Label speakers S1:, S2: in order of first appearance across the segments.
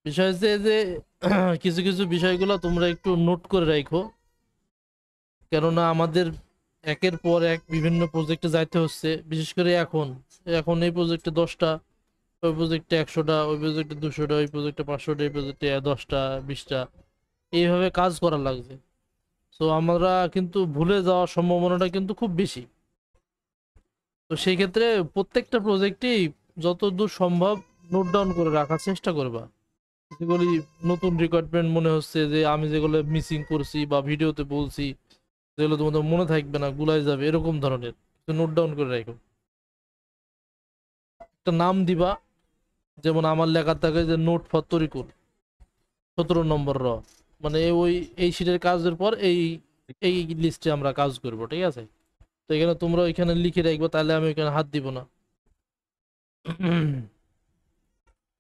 S1: বিষয় হচ্ছে যে কিছু কিছু বিষয়গুলো তোমরা একটু নোট করে রাখো, কেননা আমাদের একের পর এক বিভিন্ন প্রজেক্টে যাইতে হচ্ছে। বিশেষ করে এখন এখন এই প্রজেক্টে 10টা, ওই প্রজেক্টে 100টা, ওই প্রজেক্টে 200টা, ওই প্রজেক্টে 500টা, এই প্রজেক্টে 10টা 20টা, এইভাবে কাজ করা লাগছে। তো আমরা কিন্তু ভুলে যাওয়ার সম্ভাবনাটা কিন্তু খুব বেশি। তো সেই ক্ষেত্রে প্রত্যেকটা প্রজেক্টেই যতদূর সম্ভব নোট ডাউন করে রাখার চেষ্টা করবা। যেগুলি নতুন রিকোয়ারমেন্ট মনে হচ্ছে যে আমি যেগুলো মিসিং করছি বা ভিডিওতে বলছি, যেগুলো তোমাদের মনে থাকবে না, গুলাই যাবে, এরকম ধরনের নোট ডাউন করে রাখো। একটা নাম দিবা, যেমন আমার লেখা থাকে যে নোট ফর তরিকুল 17 নম্বর মানে ওই এই শিটের কাজের পর এই এই লিস্টে আমরা কাজ করব, ঠিক আছে? তো এখানে তোমরা ওইখানে লিখে রাখবো, তাহলে আমি ওইখানে হাত দিব না।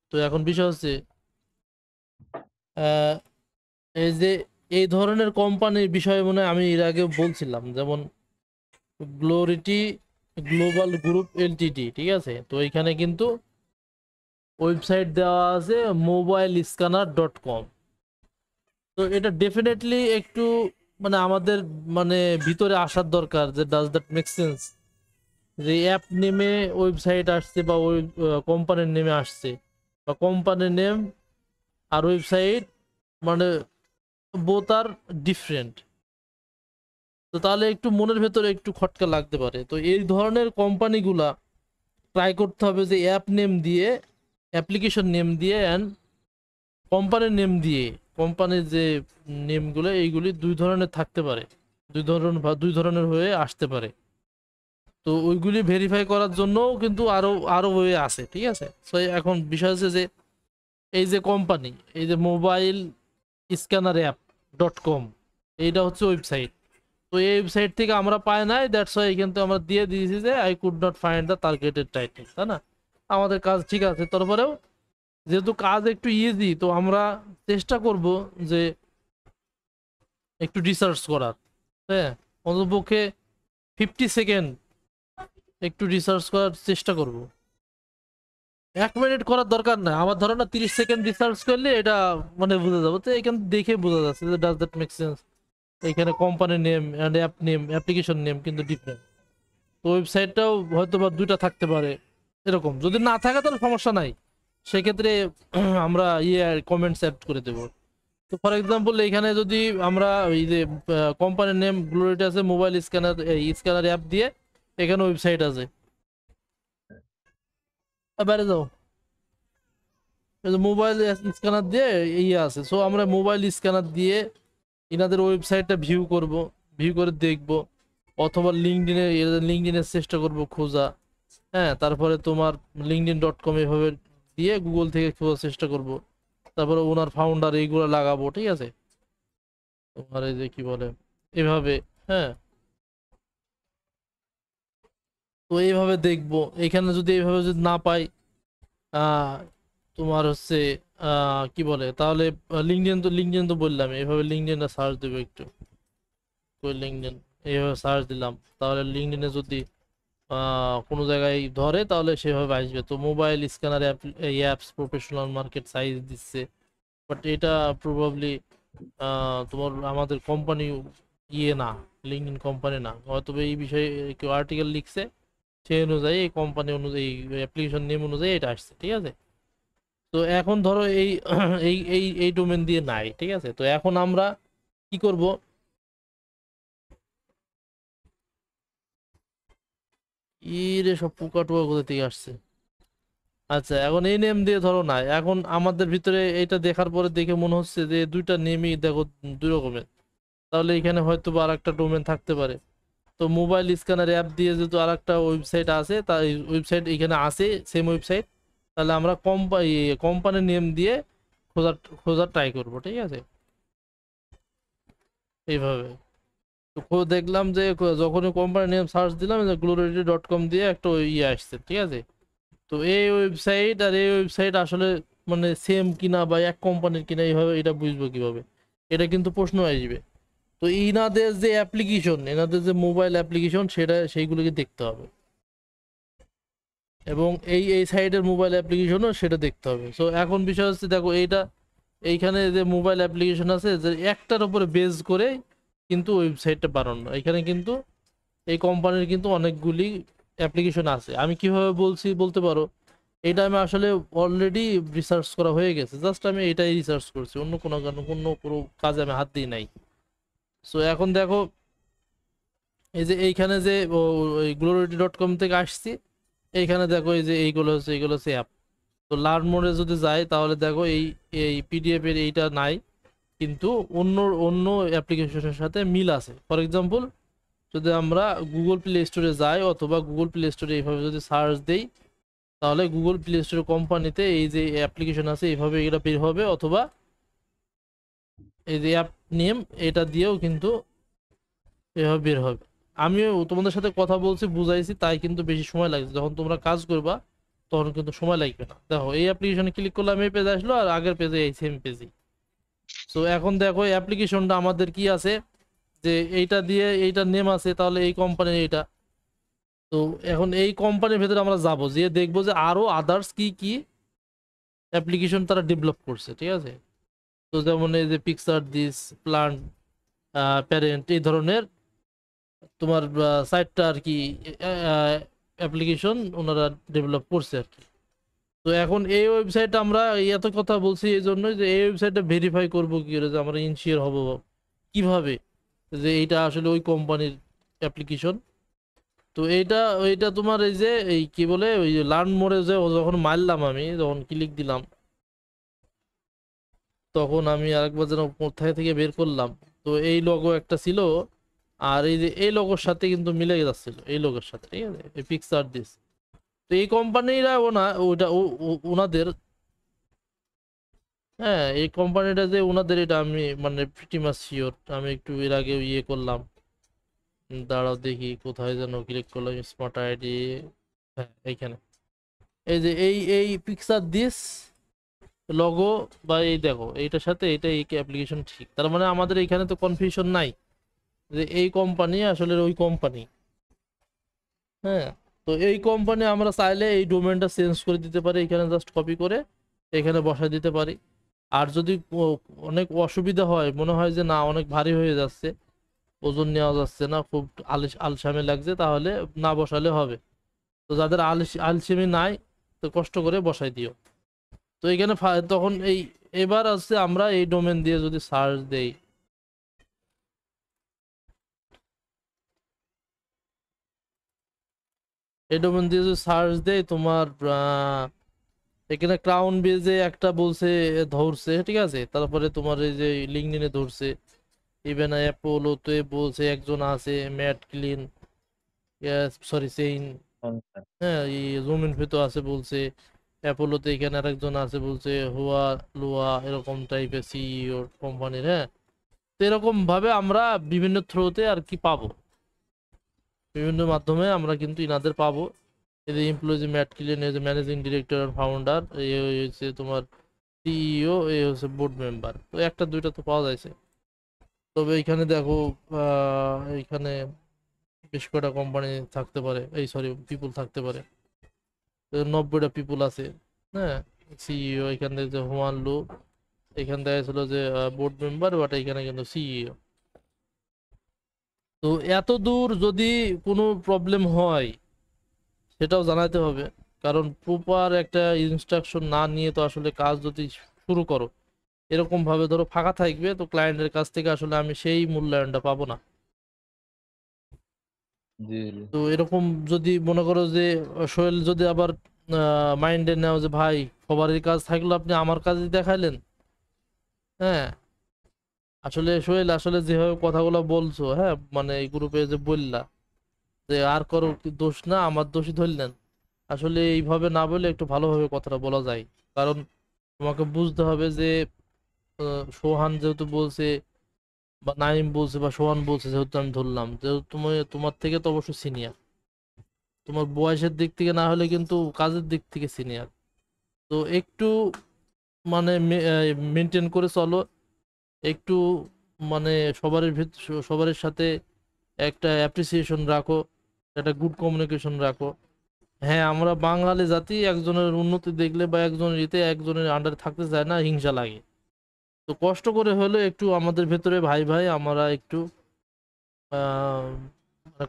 S1: তো এখন বিষয় হচ্ছে আহ, এই যে এই ধরনের কোম্পানির বিষয়ে মনে হয় আমি এর আগে বলছিলাম, যেমন গ্লোরিটি গ্লোবাল গ্রুপ এলটিডি, ঠিক আছে? তো এখানে কিন্তু ওয়েবসাইট দেওয়া আছে mobilescanner.com। তো এটা ডেফিনেটলি একটু মানে আমাদের মানে ভিতরে আসার দরকার, যে ডাজ দ্যাট মেক সেন্স, যে অ্যাপ নেমে ওয়েবসাইট আসছে বা ওই কোম্পানির নেমে আসছে, বা কোম্পানির নেম আর ওয়েবসাইট মানে বোথ আর ডিফারেন্ট। তো তাহলে একটু মনের ভেতরে একটু খটকা লাগতে পারে। তো এই ধরনের কোম্পানিগুলা ট্রাই করতে হবে যে অ্যাপ নেম দিয়ে, অ্যাপ্লিকেশন নেম দিয়ে অ্যান্ড কোম্পানির নেম দিয়ে, কোম্পানির যে নেমগুলো এইগুলি দুই ধরনের থাকতে পারে, দুই ধরন বা দুই ধরনের হয়ে আসতে পারে। তো ওইগুলি ভেরিফাই করার জন্যও কিন্তু আরো আরো ওয়ে আছে, ঠিক আছে? তো এখন বিষয় হচ্ছে যে এই যে কোম্পানি, এই যে mobile scanner app dot com, এইটা হচ্ছে ওয়েবসাইট। তো এই ওয়েবসাইট থেকে আমরা পাই নাই, দ্যাটস ওয়াই কিন্তু আমরা দিয়ে দিয়েছি যে I could not find the targeted title, তাই না? আমাদের কাজ ঠিক আছে, তারপরেও যেহেতু কাজ একটু ইজি, তো আমরা চেষ্টা করব যে একটু রিসার্চ করার। হ্যাঁ, অন্ততপক্ষে 50 সেকেন্ড একটু রিসার্চ করার চেষ্টা করব। 1 মিনিট করার দরকার নাই আমার, ধরো না 30 সেকেন্ড রিসার্চ করলে এটা মানে বুঝে যাবো। তো এখান দেখে বোঝা যাচ্ছে যে ডাজ দ্যাট মেক সেন্স, এখানে company name and app name, application name কিন্তু ডিফারেন্ট। তো ওয়েবসাইটটাও হয়তো বা দুইটা থাকতে পারে। এরকম যদি না থাকে তাহলে সমস্যা নাই, সেক্ষেত্রে আমরা কমেন্টস অ্যাড করে দেবো। তো ফর এক্সাম্পল এখানে যদি আমরা এই যে কোম্পানির নেম গ্লোরিটি আছে, মোবাইল স্ক্যানার স্ক্যানার অ্যাপ দিয়ে এখানে ওয়েবসাইট আছে, বাইরে যাও, মোবাইল স্ক্যানার দিয়ে ইয়ে আছে। সো আমরা মোবাইল স্ক্যানার দিয়ে ইনাদের ওয়েবসাইটটা ভিউ করব, ভিউ করে দেখব, অথবা লিঙ্কডিনের চেষ্টা করব খোঁজা। হ্যাঁ, তারপরে তোমার linkedin.com এভাবে দিয়ে গুগল থেকে খোঁজার চেষ্টা করব। তারপরে ওনার ফাউন্ডার এইগুলো লাগাবো, ঠিক আছে? তোমার এই যে কি বলে এভাবে। হ্যাঁ, তো এইভাবে দেখবো। এখানে যদি এইভাবে যদি না পাই, আহ তোমার হচ্ছে কি বলে তাহলে লিঙ্কডইন তো বললাম, এইভাবে লিঙ্কডইনটা সার্চ দেবো একটু। কই লিঙ্কডইন, এইভাবে সার্চ দিলাম, তাহলে লিঙ্কডইনে যদি কোনো জায়গায় ধরে তাহলে সেভাবে আসবে। তো mobile scanner apps professional market size দিচ্ছে, বাট এটা প্রবাবলি তোমার আমাদের কোম্পানি ইয়ে না, লিঙ্কডইন কোম্পানি না, হয়তো এই বিষয়ে কেউ আর্টিকেল লিখছে, সেই অনুযায়ী এই কোম্পানি অনুযায়ী অ্যাপ্লিকেশন নেম অনুযায়ী এটা আসছে, ঠিক আছে? তো এখন ধরো এই এই ডোমেন দিয়ে নাই, ঠিক আছে? তো এখন আমরা কি করব, রে সব পোকা টোকা কোথা থেকে আসছে? আচ্ছা, এখন এই নেম দিয়ে ধরো না, এখন আমাদের ভিতরে এটা দেখার পরে দেখে মনে হচ্ছে যে দুইটা নেমই দেখো দুই রকমের, তাহলে এখানে হয়তো বা আরেকটা ডোমেন থাকতে পারে। তো মোবাইল স্ক্যানার অ্যাপ দিয়ে যেহেতু আরেকটা ওয়েবসাইট আছে, তাই ওয়েবসাইট এখানে আছে, সেম ওয়েবসাইট, তাহলে আমরা কোম্পানির নেম দিয়ে খোঁজার খোঁজার ট্রাই করব, ঠিক আছে? এইভাবে। তো দেখলাম যে যখনই কোম্পানি নেম সার্চ দিলাম, glory.com দিয়ে একটা ইয়ে আসছে, ঠিক আছে? তো এই ওয়েবসাইট আর এই ওয়েবসাইট আসলে মানে সেম কিনা বা এক কোম্পানির কিনা, এইভাবে এটা বুঝবো কিভাবে? এটা কিন্তু প্রশ্ন আসবে। তো ইনাদের যে অ্যাপ্লিকেশন, এনাদের যে মোবাইল অ্যাপ্লিকেশন, সেটা সেইগুলোকে দেখতে হবে। এবং এই সাইডের মোবাইল অ্যাপ্লিকেশনও সেটা দেখতে হবে। সো এখন বিষয় হচ্ছে দেখো এইখানে যে মোবাইল অ্যাপ্লিকেশন আছে যে একটার উপরে বেস করে কিন্তু ওয়েবসাইটটা বানানো। এখানে কিন্তু এই কোম্পানির কিন্তু অনেকগুলি অ্যাপ্লিকেশন আছে। আমি কিভাবে বলতে পারো, এটা আমি আসলে অলরেডি রিসার্চ করা হয়ে গেছে, জাস্ট আমি এটাই রিসার্চ করছি, অন্য কোনো কাজে আমি হাত দিই নাই। সো এখন দেখো এই যে এইখানে যে ওই glory.com থেকে আসছি, এইখানে দেখো এই যে এইগুলো হচ্ছে অ্যাপ। তো লার্ন মোডে যদি যাই তাহলে দেখো এই এই পিডিএফ এর এইটা নাই, কিন্তু অন্য অন্য অ্যাপ্লিকেশনের সাথে মিল আছে। ফর এক্সাম্পল, যদি আমরা গুগল প্লে স্টোরে যাই অথবা গুগল প্লে স্টোরে এইভাবে যদি সার্চ দেই, তাহলে গুগল প্লে স্টোর কোম্পানিতে এই যে অ্যাপ্লিকেশন আছে এইভাবে এটা বের হবে, অথবা এই যে অ্যাপ নেম এটা দিয়েও কিন্তু এভাবে বের হবে। আমিও তোমাদের সাথে কথা বলছি, বুঝাইছি, তাই কিন্তু বেশি সময় লাগছে। যখন তোমরা কাজ করবা তখন কিন্তু সময় লাগবে না। দেখো এই অ্যাপ্লিকেশনে ক্লিক করলাম, এই পেজ আসলো, আর আগের পেজে এই সেম পেজই। সো এখন দেখো এই অ্যাপ্লিকেশনটা আমাদের কি আছে, যে এইটা দিয়ে এইটার নেম আছে, তাহলে এই কোম্পানির এইটা। তো এখন এই কোম্পানির ভেতরে আমরা যাব, যে দেখবো যে আরো আদার্স কি কি অ্যাপ্লিকেশন তারা ডেভেলপ করছে, ঠিক আছে। তো যেমন এই যে পিকচার দিস, প্লান্ট, প্যারেন্ট, এই ধরনের তোমার সাইটটা আর কি অ্যাপ্লিকেশন ওনারা ডেভেলপ করছে আর কি। তো এখন এই ওয়েবসাইট আমরা এত কথা বলছি এই জন্যই যে এই ওয়েবসাইটটা ভেরিফাই করবো কি করে, যে আমরা ইনশিওর হব কিভাবে যে এইটা আসলে ওই কোম্পানির অ্যাপ্লিকেশন। তো এইটা ওইটা তোমার এই যে এই কি বলে ওই লার্ন মোড়ে যে যখন মারলাম, আমি যখন ক্লিক দিলাম, তখন আমি আরেকবার যেন কোথায় থেকে বের করলাম, তো এই লোগো একটা ছিল, আর এই যে এই লোগোর সাথে কিন্তু মিলে যাচ্ছিল এই লোগোর সাথে, ঠিক আছে, এই পিকচার দিস। তো এই কোম্পানিরা ওটা ওনাদের, হ্যাঁ এই কোম্পানিটা যে ওনাদের এটা আমি মানে প্রিটি মাচ শিওর। আমি একটু এর আগে ইয়ে করলাম, দাঁড়াও দেখি কোথায় যেন ক্লিক করলাম, স্মার্ট আইডি, হ্যাঁ এইখানে এই যে এই পিকচার দিস লগো, বা এই দেখো এইটার সাথে এটা এই অ্যাপ্লিকেশন ঠিক। তার মানে আমাদের এখানে তো কনফিউশন নাই যে এই কোম্পানি আসলে ওই কোম্পানি। হ্যাঁ, তো এই কোম্পানি আমরা চাইলে এই ডোমেনটা চেঞ্জ করে দিতে পারি, এখানে জাস্ট কপি করে এখানে বসায় দিতে পারি। আর যদি অনেক অসুবিধা হয়, মনে হয় যে না অনেক ভারী হয়ে যাচ্ছে, ওজন নেওয়া যাচ্ছে না, খুব আলসামি লাগছে, তাহলে না বসালে হবে। তো যাদের আলসেমি নাই, তো কষ্ট করে বসাই দিও। তো এখানে তখন এবার আছে আমরা এই ডোমেন দিয়ে যদি সার্চ দেই, এই ডোমেন দিয়ে যদি সার্চ দেই তোমার এখানে ক্রাউন বেজে একটা বলছে ধরছে, ঠিক আছে, তারপরে তোমার এই যে লিঙ্কডইনে ধরছে, ইভেন অ্যাপোলোতে বলছে একজন আছে, ম্যাট ক্লিন, সরি সেইন, হ্যাঁ এই জুমিন ফিতো আছে বলছে, অ্যাপোলোতে এখানে আরেকজন আছে বলছে হুয়া লুয়া, এরকম টাইপের সিইও কোম্পানির। হ্যাঁ, তো এরকম ভাবে আমরা বিভিন্ন থ্রোতে আর কি পাবো, বিভিন্ন মাধ্যমে আমরা কিন্তু ইনাদের পাবো। এই যে এমপ্লয়িজ ম্যাট ক্লিন, এই যে ম্যানেজিং ডিরেক্টর আর ফাউন্ডার, এই হচ্ছে তোমার সিইও, এই হচ্ছে বোর্ড মেম্বার। তো একটা দুইটা তো পাওয়া যাচ্ছে। তবে এইখানে দেখো এইখানে বেশ কয়টা কোম্পানি থাকতে পারে, এই সরি পিপুল থাকতে পারে, তো 90টা পিপুল আছে। হ্যাঁ, সিইও এখান থেকে যে হুয়ান লু, এখান থেকে ছিল যে বোর্ড মেম্বার, বাট এখানে কিন্তু সিইও। তো এত দূর যদি কোনো প্রবলেম হয় সেটাও জানাতে হবে, কারণ প্রপার একটা ইনস্ট্রাকশন না নিয়ে তো আসলে কাজ যদি শুরু করো, এরকম ভাবে ধরো ফাঁকা থাকবে, তো ক্লায়েন্টের কাছ থেকে আসলে আমি সেই মূল্যায়নটা পাবো না।
S2: জি জি।
S1: তো এরকম যদি মনে করো যে সোহেল যদি আবার মাইন্ডে নেও যে ভাই সবারই কাজ থাকলো, আপনি আমার কাজই দেখাইলেন। হ্যাঁ, আসলে সোহেল আসলে যেভাবে কথাগুলো বলছো, হ্যাঁ মানে এই গ্রুপে যে বললা যে আর কারো কি দোষ না, আমার দোষই ধরলেন, আসলে এইভাবে না বলে একটু ভালোভাবে কথাটা বলা যায়। কারণ তোমাকে বুঝতে হবে যে সোহান যেহেতু বলছে, বা নাইম বলছে, বা সোহান বলছে, যেহেতু আমি ধরলাম, যেহেতু তুমি তোমার থেকে তো অবশ্যই সিনিয়র, তোমার বয়সের দিক থেকে না হলে কিন্তু কাজের দিক থেকে সিনিয়র। তো একটু মানে মেনটেন করে চলো, একটু মানে সবার সাথে একটা অ্যাপ্রিসিয়েশন রাখো, একটা গুড কমিউনিকেশন রাখো। হ্যাঁ, আমরা বাঙালি জাতি একজনের উন্নতি দেখলে বা একজনের ইতে একজনের আন্ডারে থাকতে চায় না, হিংসা লাগে। তো কষ্ট করে হলেও একটু আমাদের ভেতরে ভাই ভাই আমরা একটু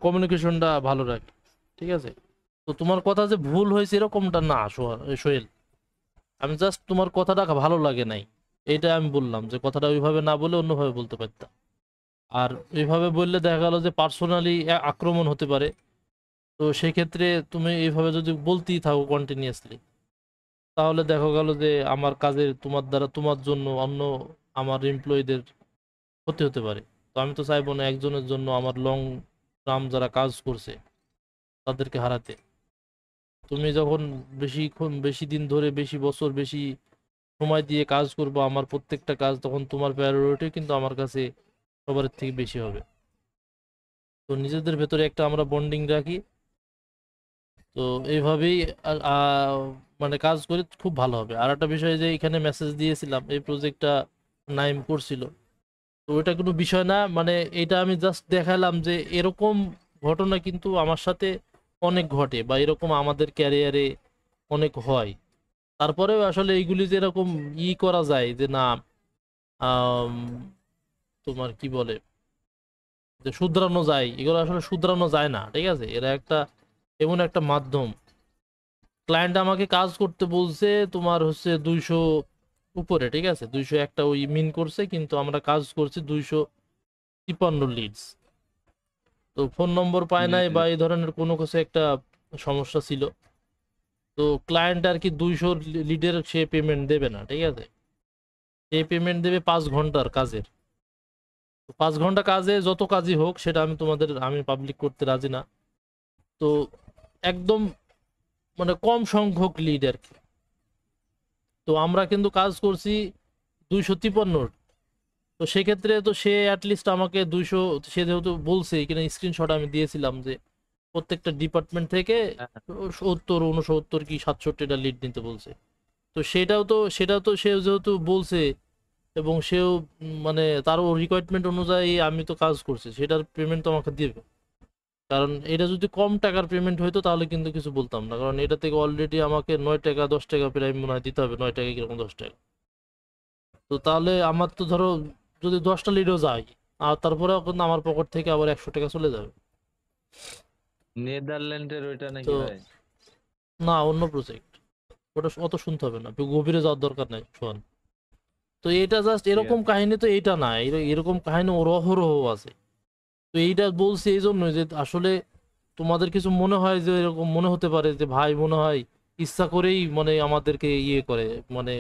S1: কমিউনিকেশনটা ভালো রাখি, ঠিক আছে? তো তোমার কথা যে ভুল হয়েছে এরকমটা না সোহেল, আমি জাস্ট তোমার কথাটা ভালো লাগে নাই, এইটা আমি বললাম যে কথাটা ওইভাবে না বলে অন্যভাবে বলতে পারতাম। আর এইভাবে বললে দেখা গেল যে পার্সোনালি আক্রমণ হতে পারে। তো সেক্ষেত্রে তুমি এইভাবে যদি বলতেই থাকো কন্টিনিউয়াসলি, তাহলে দেখো গেল যে আমার কাজে তোমার দ্বারা তোমার জন্য অন্য আমার এমপ্লয়ীদের ক্ষতি হতে পারে। তো আমি তো চাইবো না একজনের জন্য আমার লং টার্ম যারা কাজ করছে তাদেরকে হারাতে। তুমি যখন বেশি দিন ধরে, বেশি বছর, বেশি সময় দিয়ে কাজ করবো আমার প্রত্যেকটা কাজ, তখন তোমার প্রায়োরিটি কিন্তু আমার কাছে সবার থেকে বেশি হবে। তো নিজেদের ভেতরে একটা আমরা বন্ডিং রাখি। তো এইভাবেই আ- আ- মানে কাজ করে খুব ভালো হবে। আর একটা বিষয় যে এখানে মেসেজ দিয়েছিলাম, এই প্রজেক্টটা নাইম করছিল, তো ওইটা কোনো বিষয় না, মানে এটা আমি জাস্ট দেখালাম যে এরকম ঘটনা কিন্তু আমার সাথে অনেক ঘটে, বা এরকম আমাদের ক্যারিয়ারে অনেক হয়। তারপরেও আসলে এইগুলি যে এরকম করা যায় যে না, আম, তোমার কি বলে, যে শুধরানো যায়, এগুলো আসলে শুধরানো যায় না, ঠিক আছে? এরা একটা এমন একটা মাধ্যম। ক্লায়েন্ট আমাকে কাজ করতে বলছে তোমার হচ্ছে 200 উপরে, ঠিক আছে, 200 একটা ওই মিন করছে, কিন্তু আমরা কাজ করছি 253 লিডস। তো ফোন নম্বর পায়
S2: জি
S1: নাই
S2: জি।
S1: বা এই ধরনের কোনো কিছু একটা সমস্যা ছিল। তো ক্লায়েন্ট আর কি 200 লিডের সে পেমেন্ট দেবে না, ঠিক আছে? সে পেমেন্ট দেবে 5 ঘন্টার কাজের। তো 5 ঘন্টা কাজে যত কাজই হোক সেটা আমি পাবলিক করতে রাজি না। তো একদম মানে কম সংখ্যক লিড আর কি। তো আমরা কিন্তু কাজ করছি 253। তো সেক্ষেত্রে তো সে অ্যাটলিস্ট আমাকে 200, সে যেহেতু বলছে এখানে স্ক্রিনশট আমি দিয়েছিলাম যে প্রত্যেকটা ডিপার্টমেন্ট থেকে
S2: হ্যাঁ,
S1: 70, 69 কি 67টা লিড নিতে বলছে। তো সেটাও তো সে যেহেতু বলছে, এবং সেও মানে তারও রিকোয়ারমেন্ট অনুযায়ী আমি তো কাজ করছি, সেটার পেমেন্ট তো আমাকে দিবে। কারণ এটা যদি কম টাকার পেমেন্ট হইতো তাহলে কিন্তু কিছু বলতাম না, কারণ এটা থেকে অলরেডি আমাকে 9 টাকা 10 টাকা প্রায় মনে হয় দিতে হবে, 9 টাকা কিরকম 10 টাকা। তো তাহলে আমার তো ধরো যদি 10টা লিডও যায়, আর তারপরেও কিন্তু আমার পকেট থেকে আবার 100 টাকা চলে যাবে।
S2: নেদারল্যান্ডের ওইটা
S1: তো
S2: নাকি ভাই?
S1: না, অন্য প্রজেক্ট। ওটা অত শুনতে হবে না, গভীরে যাওয়ার দরকার নাই শোন। তো এটা জাস্ট
S2: ঠিক
S1: এরকম
S2: আছে।
S1: কাহিনী তো এটা না, এরকম কাহিনী ওর অহরহ আছে। তো এইটা বলছি এই জন্য যে আসলে তোমাদের কিছু মনে হয় যে এরকম মনে হতে পারে যে ভাই মনে হয় ইচ্ছা করেই মানে আমাদেরকে করে, মানে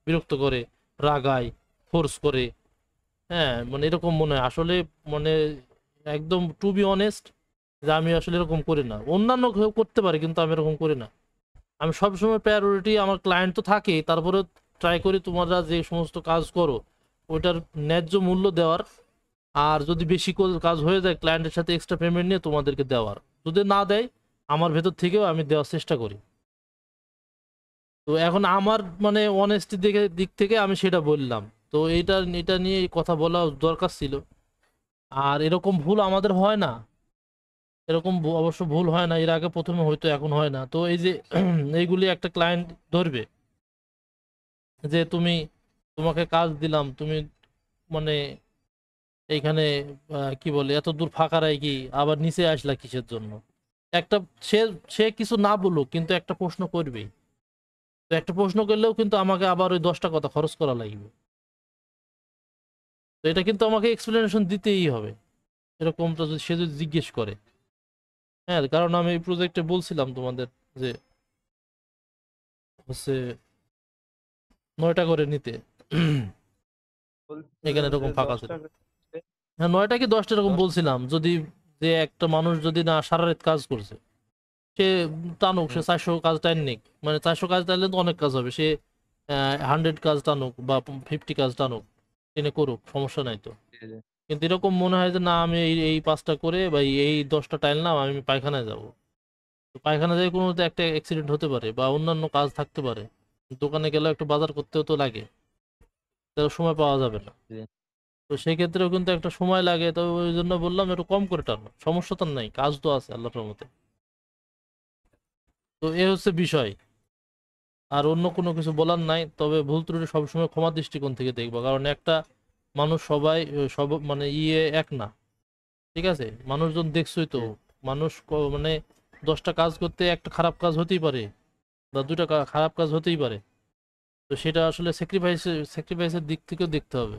S1: বিরক্ত করে, রাগায়, ফোর্স করে। হ্যাঁ, মানে এরকম মনে হয় আসলে, মানে একদম টু বি অনেস্ট, যে আমি আসলে এরকম করি না। অন্যান্য কেউ করতে পারে কিন্তু আমি এরকম করি না। আমি সবসময় প্রায়োরিটি আমার ক্লায়েন্ট তো থাকেই, তারপরে ট্রাই করি তোমরা যে সমস্ত কাজ করো ওইটার ন্যায্য মূল্য দেওয়ার। আর যদি বেশি কাজ হয়ে যায় ক্লায়েন্টের সাথে এক্সট্রা পেমেন্ট নিয়ে তোমাদেরকে দেওয়ার। যদি না দেয় আমার ভেতর থেকেও আমি দেওয়ার চেষ্টা করি। তো এখন আমার মানে অনেস্টি দিক থেকে আমি সেটা বললাম। তো এটা নিয়ে কথা বলা দরকার ছিল। আর এরকম ভুল আমাদের হয় না, এরকম অবশ্য ভুল হয় না, এর আগে প্রথমে হয়তো, এখন হয় না। তো এই যে এইগুলি একটা ক্লায়েন্ট ধরবে যে তোমাকে কাজ দিলাম, তুমি মানে এইখানে কি বলে এত দূর ফাঁকা রাখি আবার নিচে আসলা কিসের জন্য? একটা সে সে কিছু না বলুক কিন্তু একটা প্রশ্ন করবেই। তো একটা প্রশ্ন করলেও কিন্তু আমাকে আবার ওই 10টা কথা খরচ করা লাগবে। তো এটা কিন্তু আমাকে এক্সপ্লেনেশন দিতেই হবে, এরকমটা যদি সে যদি জিজ্ঞেস করে। হ্যাঁ, কারণ আমি এই প্রজেক্টে বলছিলাম তোমাদের যে হচ্ছে 9টা করে নিতে। এখানে
S2: বলছিলেন যে
S1: এরকম ফাঁকা ছিল।
S2: 10 টাকা।
S1: হ্যাঁ, 9টা কি 10টা এরকম
S2: 10।
S1: বলছিলাম, যদি যে একটা মানুষ যদি না সারা রাত কাজ করছে, সে টানুক, সে
S2: হুম।
S1: 400 কাজ টাইম নিক, মানে 400 কাজ টানলে তো অনেক কাজ হবে, সে 100 কাজ টানুক বা 50 কাজ টানুক, টেনে করুক, সমস্যা নাই তো।
S2: জি, জি।
S1: কিন্তু এরকম মনে হয় যে না আমি এই এই 5টা করে বা এই 10টা টাইললাম, আমি পায়খানায় যাব। তো পায়খানা যায় কোনো তো একটা অ্যাক্সিডেন্ট হতে পারে বা অন্যান্য কাজ থাকতে পারে, দোকানে গেলে একটু বাজার করতেও তো লাগে, তো সময় পাওয়া যাবে না।
S2: জি।
S1: তো সেই ক্ষেত্রেও কিন্তু একটা সময় লাগে, তো ওই জন্য বললাম একটু কম করে টানো, সমস্যা তো নাই, কাজ তো আছে আল্লাহর রহমতে। তো এ হচ্ছে বিষয়, আর অন্য কোনো কিছু বলার নাই। তবে ভুল ত্রুটি সবসময় ক্ষমা দৃষ্টিকোণ থেকে দেখবো, কারণ একটা মানুষ সবাই সব মানে এক না, ঠিক আছে? মানুষজন দেখছই তো,
S2: জি।
S1: মানুষ মানে 10টা কাজ করতে একটা খারাপ কাজ হতেই পারে, বা 2টা খারাপ কাজ হতেই পারে। তো সেটা আসলে স্যাক্রিফাইসের দিক থেকেও দেখতে হবে।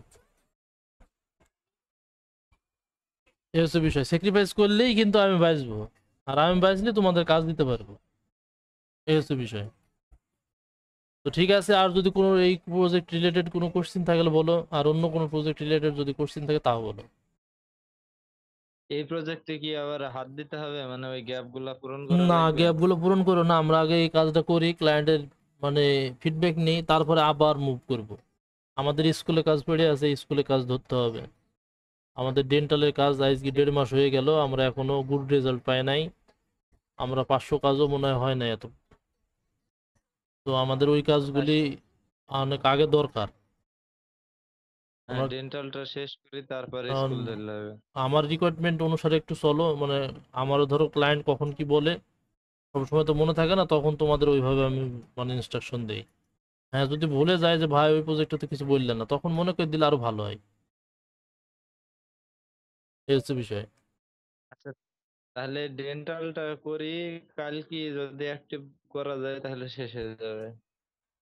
S1: এই হচ্ছে বিষয়, স্যাক্রিফাইস করলেই কিন্তু আমি বাঁচবো, আর আমি বাঁচলে তোমাদের কাজ দিতে পারবো। এই হচ্ছে বিষয়। তো ঠিক আছে, আর যদি কোনো এই প্রজেক্ট রিলেটেড কোনো কোশ্চিন থাকলে বলো, আর অন্য কোনো প্রজেক্ট রিলেটেড যদি কোশ্চিন থাকে তাও বলো।
S2: এই প্রজেক্টে কি আবার হাত দিতে হবে, মানে ওই গ্যাপ গুলা পূরণ করা
S1: না,
S2: লাগবে?
S1: গ্যাপ গুলো পূরণ করো না, আমরা আগে এই কাজটা করি, ক্লায়েন্টের মানে ফিডব্যাক নিই, তারপরে আবার মুভ করব। আমাদের স্কুলে কাজ পড়ে আছে, স্কুলে কাজ ধরতে হবে। আমাদের ডেন্টালের কাজ আজকে 1.5 মাস হয়ে গেল, আমরা এখনো গুড রেজাল্ট পাই নাই। আমরা 500 কাজও মনে হয় না এত। তো আমাদের ওই কাজগুলি অনেক আগে দরকার।
S2: হ্যাঁ,
S1: আমরা
S2: ডেন্টালটা শেষ করি তারপরে
S1: কারণ
S2: স্কুল ধরলে হবে।
S1: আমার রিকোয়ারমেন্ট অনুসারে একটু চলো, মানে আমারও ধরো ক্লায়েন্ট কখন কি বলে সবসময় তো মনে থাকে না, তখন তোমাদের ওইভাবে আমি মানে ইনস্ট্রাকশন দেই। হ্যাঁ, যদি ভুলে যায় যে ভাই ওই প্রজেক্টটাতে কিছু বললেন না, তখন মনে করে দিলে আরো ভালো হয়। এই হচ্ছে বিষয়।
S2: আচ্ছা, তাহলে ডেন্টালটা করি, কাল কি যদি অ্যাক্টিভ করা যায় তাহলে শেষ হয়ে যাবে।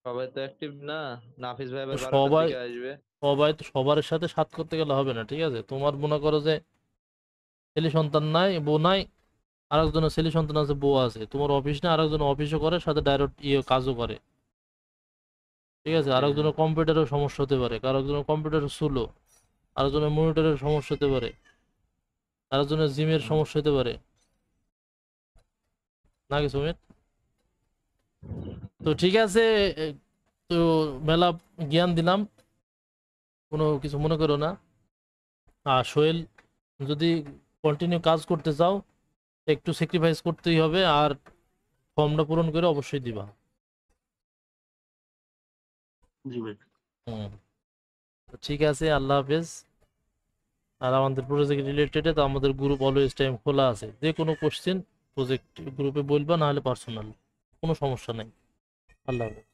S2: সবাই তো অ্যাক্টিভ না, নাফিস ভাই
S1: তো
S2: আবার 12টার
S1: সবাই
S2: দিকে আসবে।
S1: সবাই তো সবার সাথে সাথ করতে গেলে হবে না, ঠিক আছে? তোমার মনে করো যে ছেলে সন্তান নাই, বউ নাই, আরেকজনের ছেলে সন্তান আছে, বউ আছে, তোমার অফিস না, আরেকজন অফিসও করে, সাথে ডাইরেক্ট কাজও করে, ঠিক আছে?
S2: জি।
S1: আরেকজনের কম্পিউটারের সমস্যা হতে পারে, কারোজনের কম্পিউটার স্লো, আরেকজনের মনিটরের সমস্যা হতে পারে, আরেকজনের জিমের
S2: হুম।
S1: সমস্যা হতে পারে, নাকি সুমিত? তো ঠিক আছে, এ, তো মেলা জ্ঞান দিলাম, কোনো কিছু মনে করো না। আর সোহেল, যদি কন্টিনিউ কাজ করতে চাও একটু স্যাক্রিফাইস করতেই হবে, আর ফর্মটা পূরণ করে অবশ্যই দিবা।
S3: জি ভাই।
S1: হুম। তো ঠিক আছে, আল্লাহ হাফেজ। আর আমাদের প্রজেক্ট রিলেটেড তো আমাদের গ্রুপ অলওয়েজ টাইম খোলা আছে, যে কোনো কোশ্চেন প্রজেক্ট গ্রুপে বলবা, না হলে পার্সোনাল, কোনো সমস্যা নেই। আল্লাহ হাফেজ।